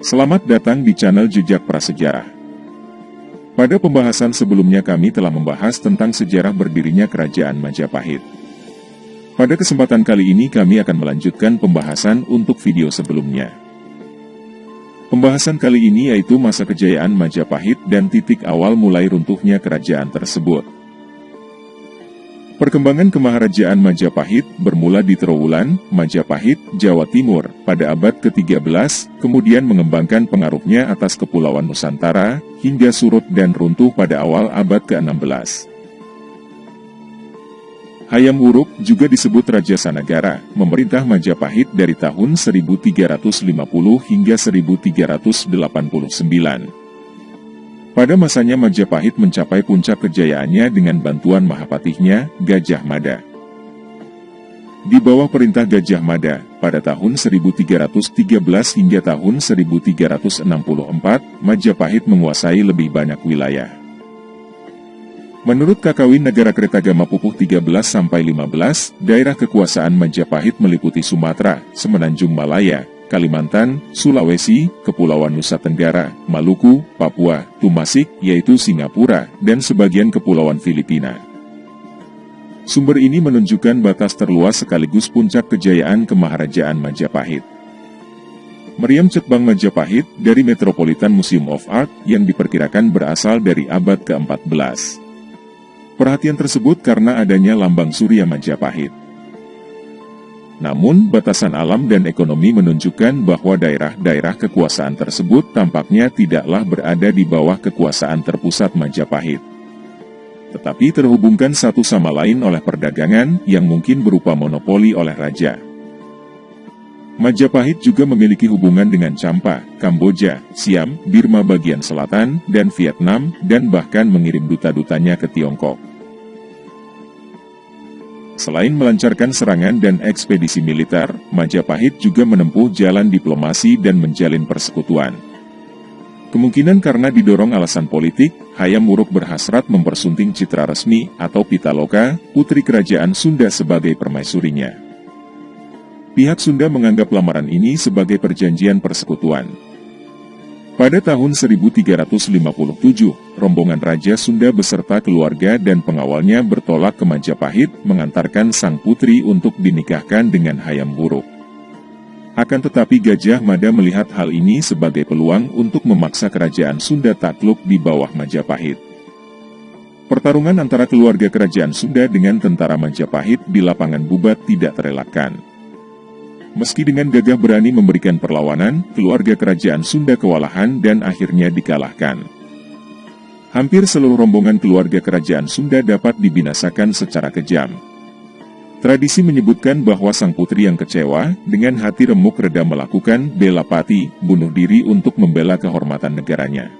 Selamat datang di channel Jejak Prasejarah. Pada pembahasan sebelumnya kami telah membahas tentang sejarah berdirinya Kerajaan Majapahit. Pada kesempatan kali ini kami akan melanjutkan pembahasan untuk video sebelumnya. Pembahasan kali ini yaitu masa kejayaan Majapahit dan titik awal mulai runtuhnya kerajaan tersebut. Perkembangan kemaharajaan Majapahit bermula di Trowulan, Majapahit, Jawa Timur, pada abad ke-13, kemudian mengembangkan pengaruhnya atas Kepulauan Nusantara, hingga surut dan runtuh pada awal abad ke-16. Hayam Wuruk, juga disebut Raja Sanagara, memerintah Majapahit dari tahun 1350 hingga 1389. Pada masanya Majapahit mencapai puncak kejayaannya dengan bantuan Mahapatihnya, Gajah Mada. Di bawah perintah Gajah Mada, pada tahun 1313 hingga tahun 1364, Majapahit menguasai lebih banyak wilayah. Menurut Kakawin Nagarakretagama Pupuh 13-15, daerah kekuasaan Majapahit meliputi Sumatera, Semenanjung Malaya, Kalimantan, Sulawesi, Kepulauan Nusa Tenggara, Maluku, Papua, Tumasik, yaitu Singapura, dan sebagian Kepulauan Filipina. Sumber ini menunjukkan batas terluas sekaligus puncak kejayaan kemaharajaan Majapahit. Meriam Cetbang Majapahit, dari Metropolitan Museum of Art, yang diperkirakan berasal dari abad ke-14. Perhatian tersebut karena adanya lambang Surya Majapahit. Namun, batasan alam dan ekonomi menunjukkan bahwa daerah-daerah kekuasaan tersebut tampaknya tidaklah berada di bawah kekuasaan terpusat Majapahit, tetapi terhubungkan satu sama lain oleh perdagangan yang mungkin berupa monopoli oleh raja. Majapahit juga memiliki hubungan dengan Champa, Kamboja, Siam, Birma bagian selatan, dan Vietnam, dan bahkan mengirim duta-dutanya ke Tiongkok. Selain melancarkan serangan dan ekspedisi militer, Majapahit juga menempuh jalan diplomasi dan menjalin persekutuan. Kemungkinan karena didorong alasan politik, Hayam Wuruk berhasrat mempersunting citra resmi atau Pitaloka, putri kerajaan Sunda sebagai permaisurinya. Pihak Sunda menganggap lamaran ini sebagai perjanjian persekutuan. Pada tahun 1357, rombongan Raja Sunda beserta keluarga dan pengawalnya bertolak ke Majapahit mengantarkan sang putri untuk dinikahkan dengan Hayam Wuruk. Akan tetapi Gajah Mada melihat hal ini sebagai peluang untuk memaksa kerajaan Sunda takluk di bawah Majapahit. Pertarungan antara keluarga kerajaan Sunda dengan tentara Majapahit di lapangan Bubat tidak terelakkan. Meski dengan gagah berani memberikan perlawanan, keluarga kerajaan Sunda kewalahan dan akhirnya dikalahkan. Hampir seluruh rombongan keluarga kerajaan Sunda dapat dibinasakan secara kejam. Tradisi menyebutkan bahwa sang putri yang kecewa, dengan hati remuk reda melakukan bela pati, bunuh diri untuk membela kehormatan negaranya.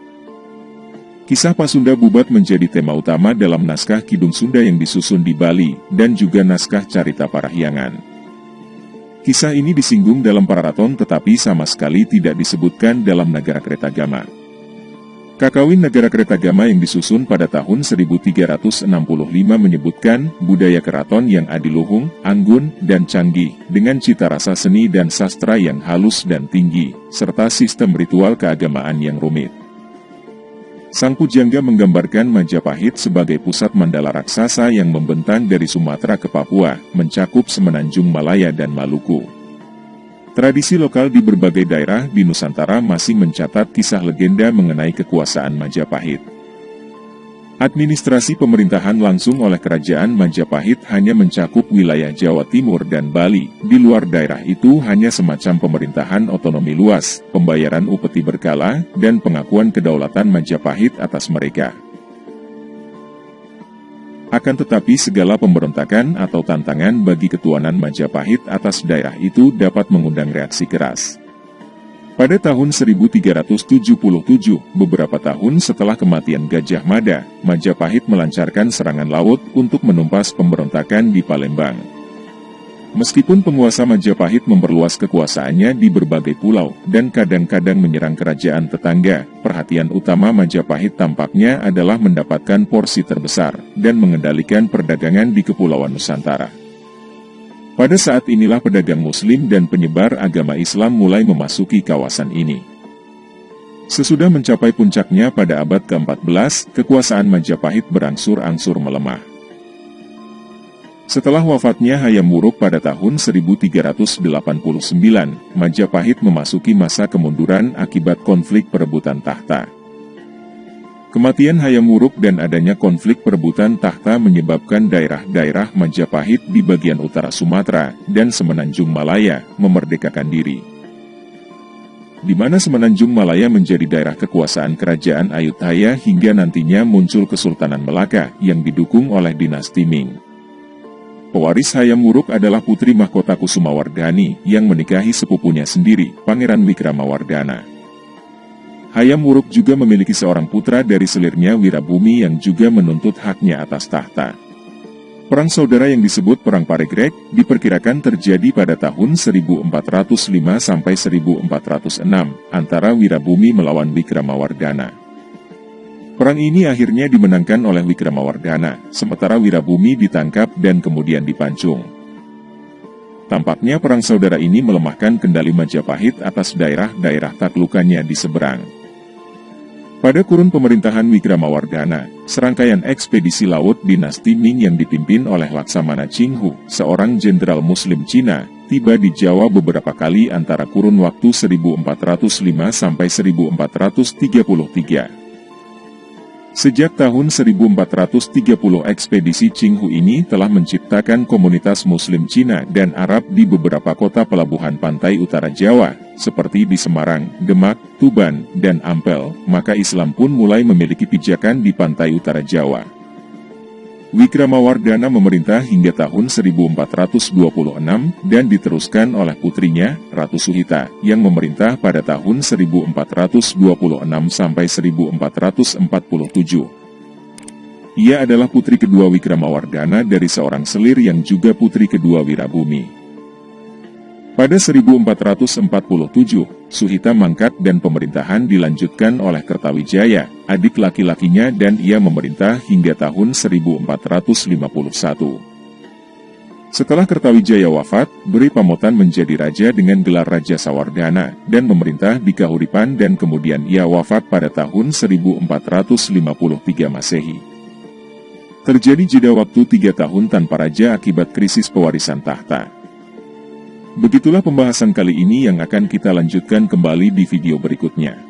Kisah Pasunda Bubat menjadi tema utama dalam naskah Kidung Sunda yang disusun di Bali, dan juga naskah Carita Parahyangan. Kisah ini disinggung dalam Pararaton tetapi sama sekali tidak disebutkan dalam Nagarakretagama. Kakawin Nagarakretagama yang disusun pada tahun 1365 menyebutkan budaya keraton yang adiluhung, anggun, dan canggih, dengan cita rasa seni dan sastra yang halus dan tinggi, serta sistem ritual keagamaan yang rumit. Sang pujangga menggambarkan Majapahit sebagai pusat mandala raksasa yang membentang dari Sumatera ke Papua, mencakup Semenanjung Malaya dan Maluku. Tradisi lokal di berbagai daerah di Nusantara masih mencatat kisah legenda mengenai kekuasaan Majapahit. Administrasi pemerintahan langsung oleh kerajaan Majapahit hanya mencakup wilayah Jawa Timur dan Bali. Di luar daerah itu hanya semacam pemerintahan otonomi luas, pembayaran upeti berkala, dan pengakuan kedaulatan Majapahit atas mereka. Akan tetapi segala pemberontakan atau tantangan bagi ketuanan Majapahit atas daerah itu dapat mengundang reaksi keras. Pada tahun 1377, beberapa tahun setelah kematian Gajah Mada, Majapahit melancarkan serangan laut untuk menumpas pemberontakan di Palembang. Meskipun penguasa Majapahit memperluas kekuasaannya di berbagai pulau dan kadang-kadang menyerang kerajaan tetangga, perhatian utama Majapahit tampaknya adalah mendapatkan porsi terbesar dan mengendalikan perdagangan di Kepulauan Nusantara. Pada saat inilah pedagang Muslim dan penyebar agama Islam mulai memasuki kawasan ini. Sesudah mencapai puncaknya pada abad ke-14, kekuasaan Majapahit berangsur-angsur melemah. Setelah wafatnya Hayam Wuruk pada tahun 1389, Majapahit memasuki masa kemunduran akibat konflik perebutan tahta. Kematian Hayam Wuruk dan adanya konflik perebutan tahta menyebabkan daerah-daerah Majapahit di bagian utara Sumatera dan Semenanjung Malaya memerdekakan diri. Di mana Semenanjung Malaya menjadi daerah kekuasaan kerajaan Ayutthaya hingga nantinya muncul Kesultanan Melaka yang didukung oleh dinasti Ming. Pewaris Hayam Wuruk adalah putri mahkota Kusumawardhani yang menikahi sepupunya sendiri, Pangeran Wikramawardhana. Hayam Wuruk juga memiliki seorang putra dari selirnya Wirabumi yang juga menuntut haknya atas tahta. Perang saudara yang disebut Perang Paregreg diperkirakan terjadi pada tahun 1405 sampai 1406 antara Wirabumi melawan Wikramawardhana. Perang ini akhirnya dimenangkan oleh Wikramawardhana, sementara Wirabumi ditangkap dan kemudian dipancung. Tampaknya perang saudara ini melemahkan kendali Majapahit atas daerah-daerah taklukannya di seberang. Pada kurun pemerintahan Wikramawardhana, serangkaian ekspedisi laut dinasti Ming yang dipimpin oleh Laksamana Chinghu, seorang jenderal Muslim Cina, tiba di Jawa beberapa kali antara kurun waktu 1405 sampai 1433. Sejak tahun 1430 ekspedisi Chinghu ini telah menciptakan komunitas Muslim Cina dan Arab di beberapa kota pelabuhan pantai utara Jawa, seperti di Semarang, Demak, Tuban, dan Ampel, maka Islam pun mulai memiliki pijakan di pantai utara Jawa. Wikramawardhana memerintah hingga tahun 1426 dan diteruskan oleh putrinya, Ratu Suhita, yang memerintah pada tahun 1426 sampai 1447. Ia adalah putri kedua Wikramawardhana dari seorang selir yang juga putri kedua Wirabumi. Pada 1447, Suhita mangkat dan pemerintahan dilanjutkan oleh Kertawijaya, adik laki-lakinya, dan ia memerintah hingga tahun 1451. Setelah Kertawijaya wafat, Beri Pamotan menjadi raja dengan gelar Raja Sawardhana, dan memerintah di Kahuripan dan kemudian ia wafat pada tahun 1453 Masehi. Terjadi jeda waktu 3 tahun tanpa raja akibat krisis pewarisan tahta. Begitulah pembahasan kali ini yang akan kita lanjutkan kembali di video berikutnya.